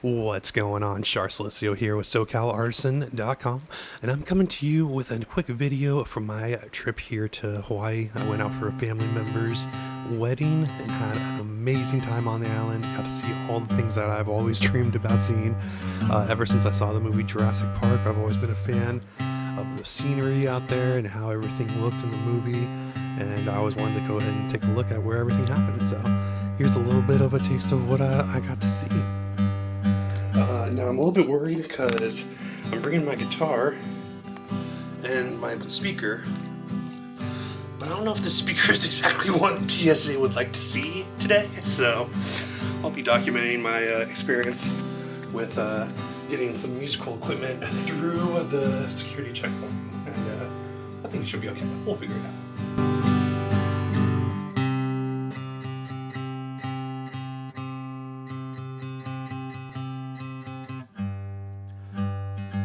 What's going on? Char Silicio here with SoCalArtisan.com, and I'm coming to you with a quick video from my trip here to Hawaii. I went out for a family member's wedding and had an amazing time on the island. Got to see all the things that I've always dreamed about seeing. Ever since I saw the movie Jurassic Park, I've always been a fan of the scenery out there and how everything looked in the movie, and I always wanted to go ahead and take a look at where everything happened. So here's a little bit of a taste of what I got to see. Now I'm a little bit worried because I'm bringing my guitar and my speaker, but I don't know if the speaker is exactly what TSA would like to see today, so I'll be documenting my experience with getting some musical equipment through the security checkpoint, and I think it should be okay. We'll figure it out.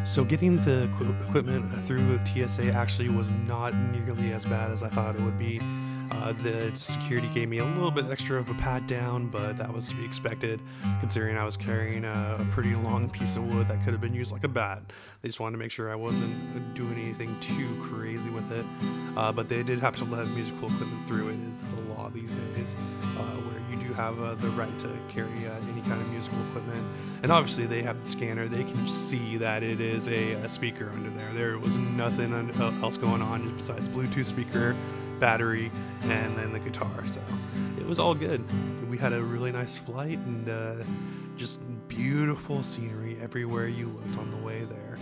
So getting the equipment through TSA actually was not nearly as bad as I thought it would be. The security gave me a little bit extra of a pat down, but that was to be expected considering I was carrying a pretty long piece of wood that could have been used like a bat. They just wanted to make sure I wasn't doing anything too crazy with it, but they did have to let musical equipment through. It is the law these days, where you do have the right to carry any kind of musical equipment. And obviously they have the scanner. They can see that it is a speaker under there. There was nothing else going on besides Bluetooth speaker, battery, and then the guitar. So it was all good. We had a really nice flight and just beautiful scenery everywhere you looked on the way there.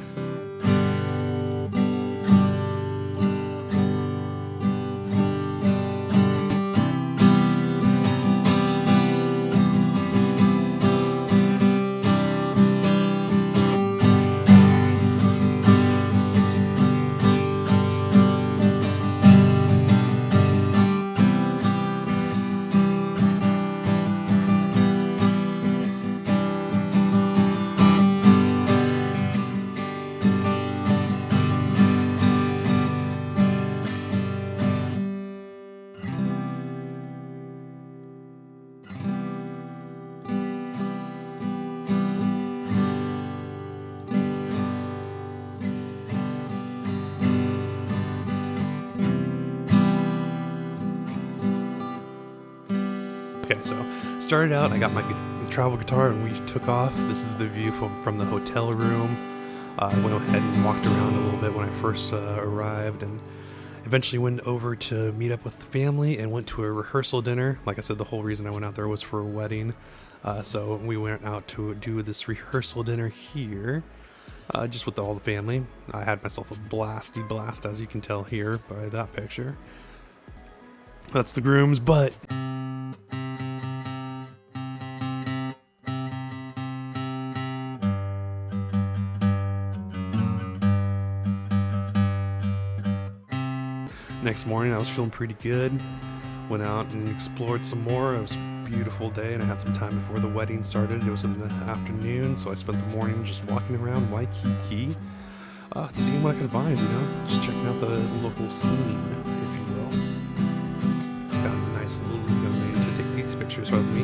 Okay, so started out, I got my travel guitar and we took off. This is the view from the hotel room. I went ahead and walked around a little bit when I first arrived, and eventually went over to meet up with the family and went to a rehearsal dinner. Like I said, the whole reason I went out there was for a wedding. So we went out to do this rehearsal dinner here, just with all the family. I had myself a blasty blast, as you can tell here by that picture. That's the groom's butt. Next morning I was feeling pretty good, went out and explored some more. It was a beautiful day and I had some time before the wedding started. It was in the afternoon, so I spent the morning just walking around Waikiki, seeing what I could find, just checking out the local scene, if you will. Found a nice little young lady to take these pictures with me.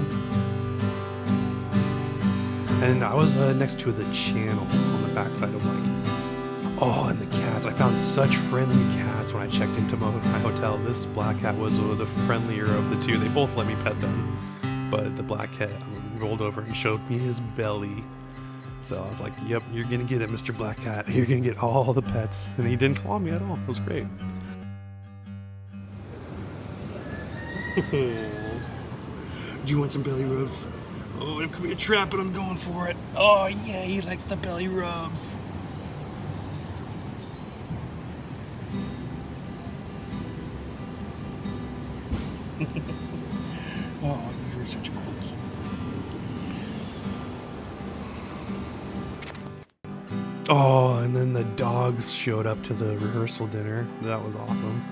And I was next to the channel on the backside of Waikiki. Oh, and the cats. I found such friendly cats when I checked into my hotel. This black cat was the friendlier of the two. They both let me pet them, but the black cat rolled over and showed me his belly. So I was like, yep, you're going to get it, Mr. Black Cat. You're going to get all the pets. And he didn't claw me at all. It was great. Do you want some belly rubs? Oh, it could be a trap, but I'm going for it. Oh, yeah, he likes the belly rubs. Oh, you're such a cool kid. Oh, and then the dogs showed up to the rehearsal dinner. That was awesome.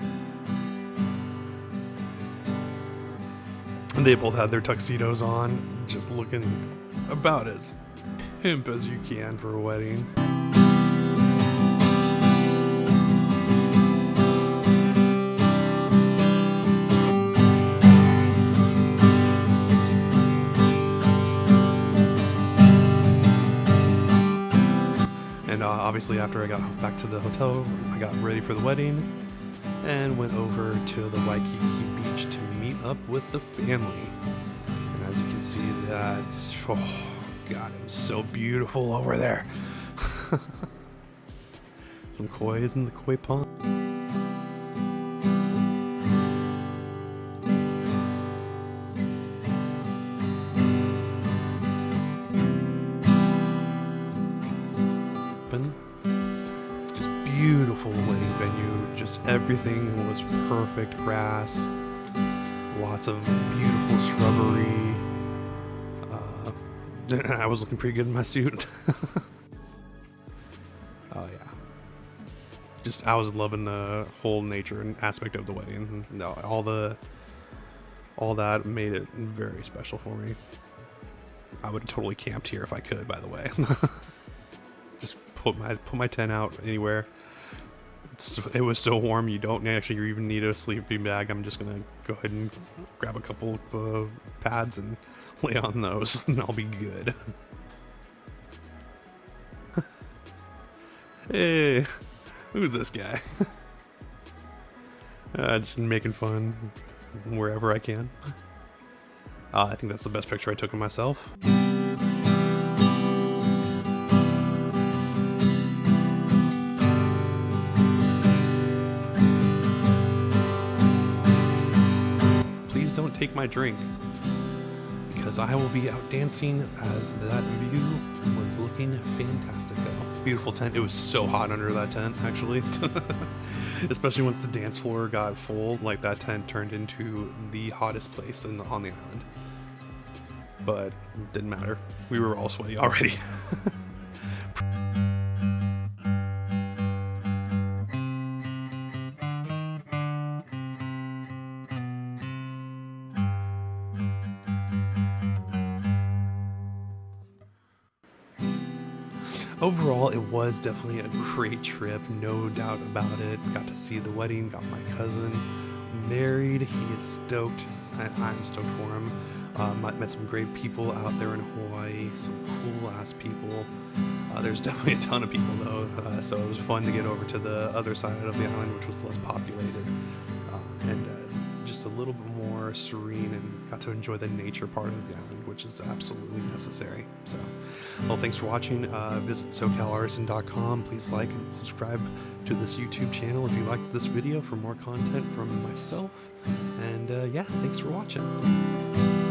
And they both had their tuxedos on, just looking about as pimp as you can for a wedding. Obviously, after I got back to the hotel, I got ready for the wedding and went over to the Waikiki beach to meet up with the family. And as you can see, that's, oh God, it was so beautiful over there. Some koi's in the koi pond. Just beautiful wedding venue. Just everything was perfect. Grass, lots of beautiful shrubbery. I was looking pretty good in my suit. Oh yeah. I was loving the whole nature and aspect of the wedding. No, all that made it very special for me. I would have totally camped here if I could, by the way. Just put my tent out anywhere. It was so warm you don't actually even need a sleeping bag. I'm just gonna go ahead and grab a couple of pads and lay on those, and I'll be good. Hey, who's this guy? Just making fun wherever I can. I think that's the best picture I took of myself. Please don't take my drink, because I will be out dancing as that view was looking fantastico. Beautiful tent. It was so hot under that tent, actually. Especially once the dance floor got full, like that tent turned into the hottest place on the island. But it didn't matter. We were all sweaty already. Overall, it was definitely a great trip, no doubt about it. Got to see the wedding, got my cousin married. He is stoked, and I'm stoked for him. Met some great people out there in Hawaii, some cool ass people. There's definitely a ton of people though, so it was fun to get over to the other side of the island, which was less populated, and just a little bit more serene, and got to enjoy the nature part of the island, which is absolutely necessary. So, well, thanks for watching. Visit SoCalArtisan.com. Please like and subscribe to this YouTube channel if you liked this video for more content from myself. And yeah, thanks for watching.